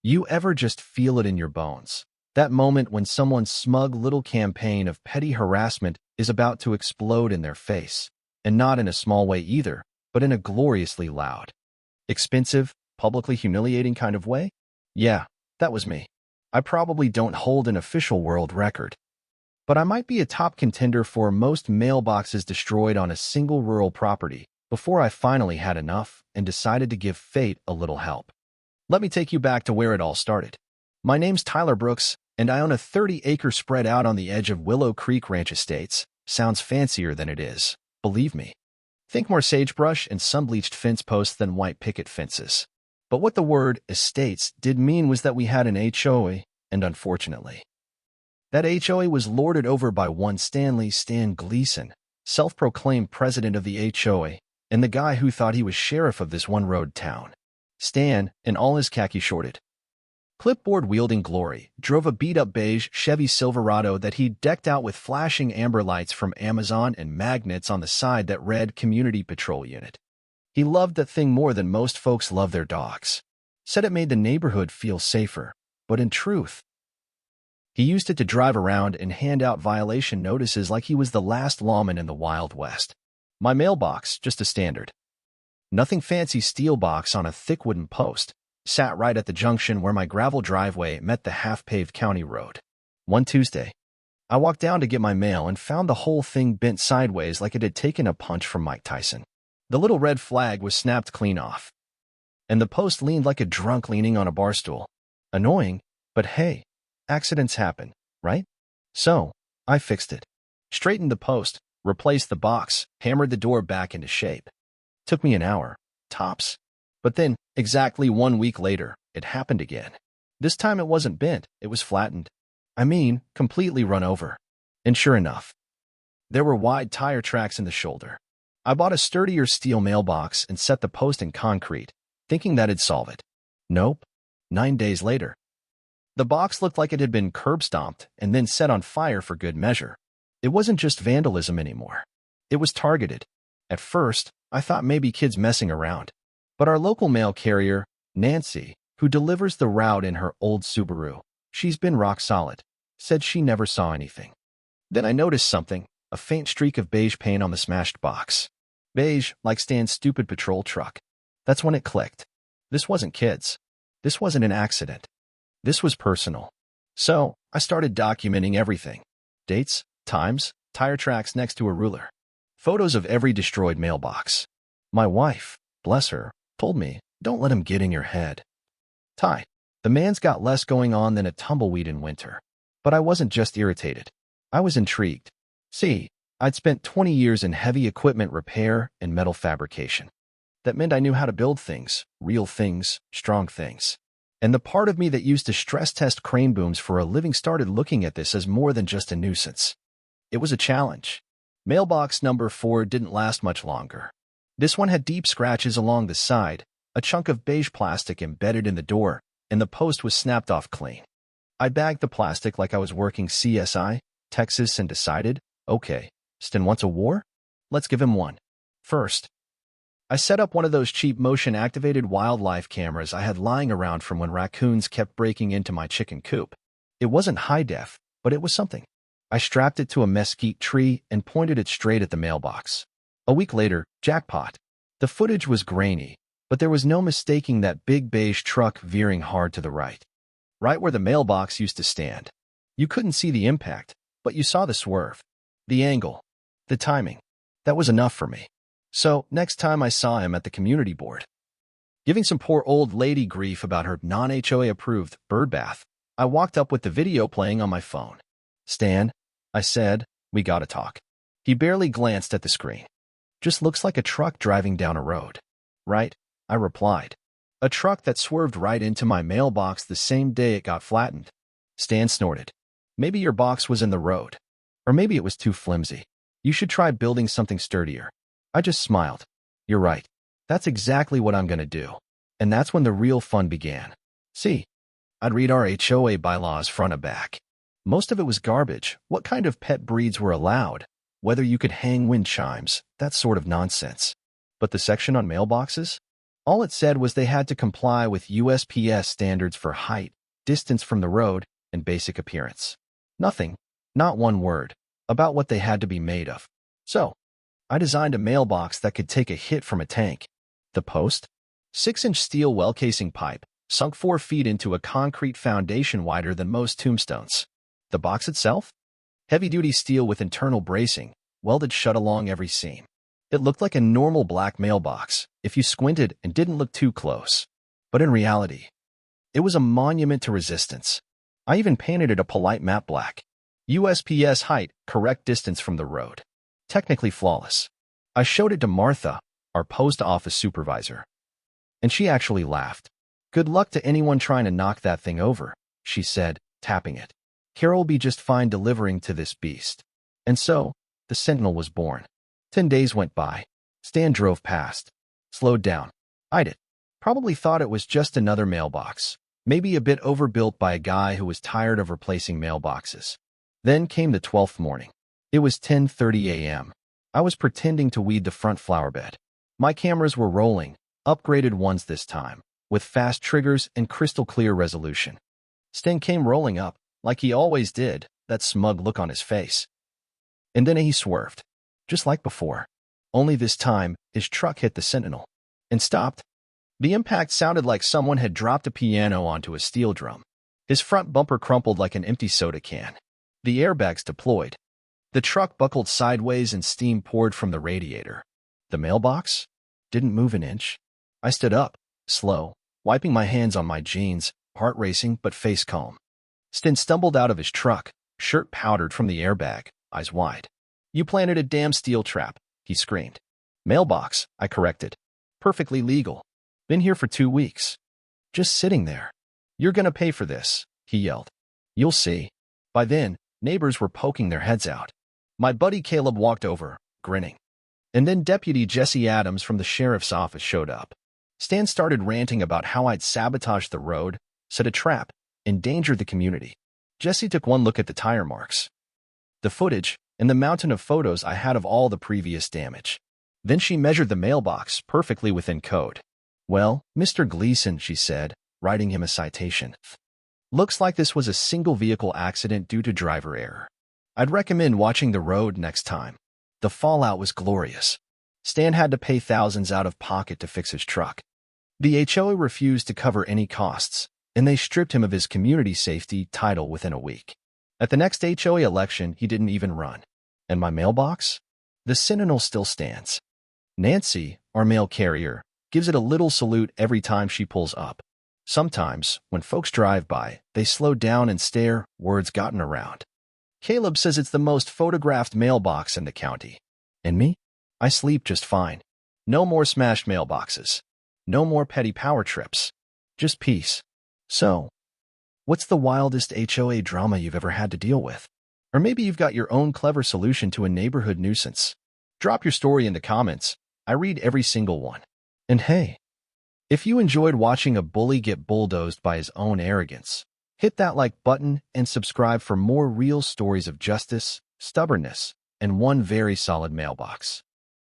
You ever just feel it in your bones? That moment when someone's smug little campaign of petty harassment is about to explode in their face. And not in a small way either, but in a gloriously loud, expensive, publicly humiliating kind of way? Yeah, that was me. I probably don't hold an official world record, but I might be a top contender for most mailboxes destroyed on a single rural property before I finally had enough and decided to give fate a little help. Let me take you back to where it all started. My name's Tyler Brooks, and I own a 30-acre spread out on the edge of Willow Creek Ranch Estates. Sounds fancier than it is, believe me. Think more sagebrush and sun-bleached fence posts than white picket fences. But what the word estates did mean was that we had an HOA, and unfortunately, that HOA was lorded over by one Stan Gleason, self-proclaimed president of the HOA, and the guy who thought he was sheriff of this one-road town. Stan, in all his khaki-shorted, clipboard-wielding glory, drove a beat-up beige Chevy Silverado that he decked out with flashing amber lights from Amazon and magnets on the side that read Community Patrol Unit. He loved that thing more than most folks love their dogs. Said it made the neighborhood feel safer, but in truth, he used it to drive around and hand out violation notices like he was the last lawman in the Wild West. My mailbox, just a standard, nothing fancy steel box on a thick wooden post, sat right at the junction where my gravel driveway met the half-paved county road. One Tuesday, I walked down to get my mail and found the whole thing bent sideways like it had taken a punch from Mike Tyson. The little red flag was snapped clean off, and the post leaned like a drunk leaning on a bar stool. Annoying, but hey, accidents happen, right? So, I fixed it. Straightened the post, replaced the box, hammered the door back into shape. Took me an hour, tops. But then, exactly 1 week later, it happened again. This time it wasn't bent, it was flattened. I mean, completely run over. And sure enough, there were wide tire tracks in the shoulder. I bought a sturdier steel mailbox and set the post in concrete, thinking that'd solve it. Nope. 9 days later, the box looked like it had been curb-stomped and then set on fire for good measure. It wasn't just vandalism anymore. It was targeted. At first, I thought maybe kids messing around. But our local mail carrier, Nancy, who delivers the route in her old Subaru, she's been rock solid, said she never saw anything. Then I noticed something, a faint streak of beige paint on the smashed box. Beige, like Stan's stupid patrol truck. That's when it clicked. This wasn't kids. This wasn't an accident. This was personal. So, I started documenting everything. Dates, times, tire tracks next to a ruler. Photos of every destroyed mailbox. My wife, bless her, told me, don't let him get in your head. Ty, the man's got less going on than a tumbleweed in winter. But I wasn't just irritated. I was intrigued. See, I'd spent 20 years in heavy equipment repair and metal fabrication. That meant I knew how to build things, real things, strong things. And the part of me that used to stress test crane booms for a living started looking at this as more than just a nuisance. It was a challenge. Mailbox number 4 didn't last much longer. This one had deep scratches along the side, a chunk of beige plastic embedded in the door, and the post was snapped off clean. I bagged the plastic like I was working CSI, Texas, and decided, okay, Stan wants a war? Let's give him one. First, I set up one of those cheap motion-activated wildlife cameras I had lying around from when raccoons kept breaking into my chicken coop. It wasn't high-def, but it was something. I strapped it to a mesquite tree and pointed it straight at the mailbox. A week later, jackpot. The footage was grainy, but there was no mistaking that big beige truck veering hard to the right where the mailbox used to stand. You couldn't see the impact, but you saw the swerve, the angle, the timing. That was enough for me. So, next time I saw him at the community board, giving some poor old lady grief about her non-HOA-approved bird bath, I walked up with the video playing on my phone. Stan, I said, we gotta talk. He barely glanced at the screen. Just looks like a truck driving down a road. Right? I replied. A truck that swerved right into my mailbox the same day it got flattened. Stan snorted. Maybe your box was in the road. Or maybe it was too flimsy. You should try building something sturdier. I just smiled. You're right. That's exactly what I'm gonna do. And that's when the real fun began. See, I'd read our HOA bylaws front and back. Most of it was garbage. What kind of pet breeds were allowed? Whether you could hang wind chimes, that sort of nonsense. But the section on mailboxes? All it said was they had to comply with USPS standards for height, distance from the road, and basic appearance. Nothing, not one word, about what they had to be made of. So, I designed a mailbox that could take a hit from a tank. The post? 6-inch steel well-casing pipe, sunk 4 feet into a concrete foundation wider than most tombstones. The box itself? Heavy-duty steel with internal bracing, welded shut along every seam. It looked like a normal black mailbox, if you squinted and didn't look too close. But in reality, it was a monument to resistance. I even painted it a polite matte black. USPS height, correct distance from the road. Technically flawless. I showed it to Martha, our post office supervisor. And she actually laughed. "Good luck to anyone trying to knock that thing over," she said, tapping it. "Carol will be just fine delivering to this beast." And so, the Sentinel was born. 10 days went by. Stan drove past. Slowed down. Eyed it. Probably thought it was just another mailbox. Maybe a bit overbuilt by a guy who was tired of replacing mailboxes. Then came the 12th morning. It was 10:30 a.m. I was pretending to weed the front flower bed. My cameras were rolling, upgraded ones this time, with fast triggers and crystal clear resolution. Stan came rolling up, like he always did, that smug look on his face. And then he swerved. Just like before. Only this time, his truck hit the Sentinel. And stopped. The impact sounded like someone had dropped a piano onto a steel drum. His front bumper crumpled like an empty soda can. The airbags deployed. The truck buckled sideways and steam poured from the radiator. The mailbox didn't move an inch. I stood up, slow, wiping my hands on my jeans, heart racing but face calm. Stan stumbled out of his truck, shirt powdered from the airbag, eyes wide. "You planted a damn steel trap," he screamed. "Mailbox," I corrected. "Perfectly legal. Been here for 2 weeks. Just sitting there." "You're gonna pay for this," he yelled. "You'll see." By then, neighbors were poking their heads out. My buddy Caleb walked over, grinning. And then Deputy Jesse Adams from the sheriff's office showed up. Stan started ranting about how I'd sabotaged the road, set a trap, endangered the community. Jesse took one look at the tire marks, the footage, and the mountain of photos I had of all the previous damage. Then she measured the mailbox perfectly within code. "Well, Mr. Gleason," she said, writing him a citation. "Looks like this was a single vehicle accident due to driver error. I'd recommend watching the road next time." The fallout was glorious. Stan had to pay thousands out of pocket to fix his truck. The HOA refused to cover any costs, and they stripped him of his community safety title within a week. At the next HOA election, he didn't even run. And my mailbox? The Sentinel still stands. Nancy, our mail carrier, gives it a little salute every time she pulls up. Sometimes, when folks drive by, they slow down and stare, words gotten around. Caleb says it's the most photographed mailbox in the county. And me? I sleep just fine. No more smashed mailboxes. No more petty power trips. Just peace. So, what's the wildest HOA drama you've ever had to deal with? Or maybe you've got your own clever solution to a neighborhood nuisance. Drop your story in the comments. I read every single one. And hey, if you enjoyed watching a bully get bulldozed by his own arrogance, hit that like button and subscribe for more real stories of justice, stubbornness, and one very solid mailbox.